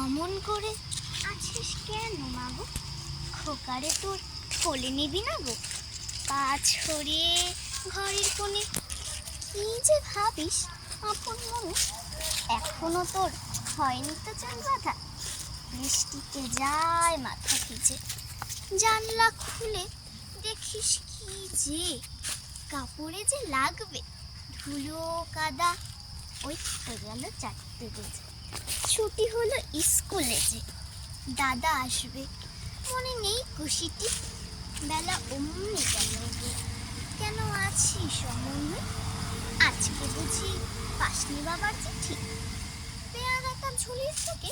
অমন করে আছিস কেন মাগো? খোকারে তোর কোলে নিবি না গো? পা ছড়িয়ে ঘরের কোণে কি যে ভাবিস আপন মনে? এখনো তোর হয়নি তো চুল বাঁধা? বৃষ্টিতে যায় মাথা ভিজে, জানলা খুলে দেখিস কি যে কাপড়ে যে লাগবে ধুলো কাদা। ওই তো গেল 4টে বেজে, ছুটি হলো স্কুলে যে দাদা আসবে, মনে নেই খুশিটি? বেলা অমনি গেল গে, কেন আছিস অমনি? আজকে বুঝি পাসনি বাবার চিঠি? পেয়ারাটা ঝুলির থেকে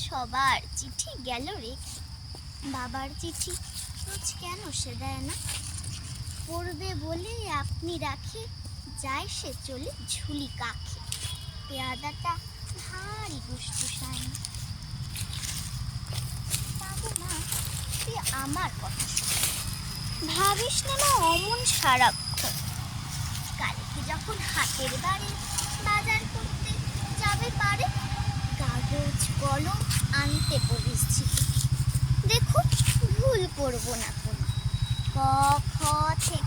সবার চিঠি গেল রেখে। বাবার চিঠি রোজ কেন সে দেয় না? পড়বে বলে আপনি রাখে, যায় সে চলে ঝুলি কাখে। পেয়াদাটা ভারী দুষ্টু সায়না। মা, তুই আমার কথা শোন, ভাবিস না মা অমন সারাক্ষণ। কালকে যখন হাটের বাড়ি বাজার করতে যাবে পারে, কাগজ কলম আনতে বলেছি। দেখো ভুল করব না কোনো। ক খ থেকে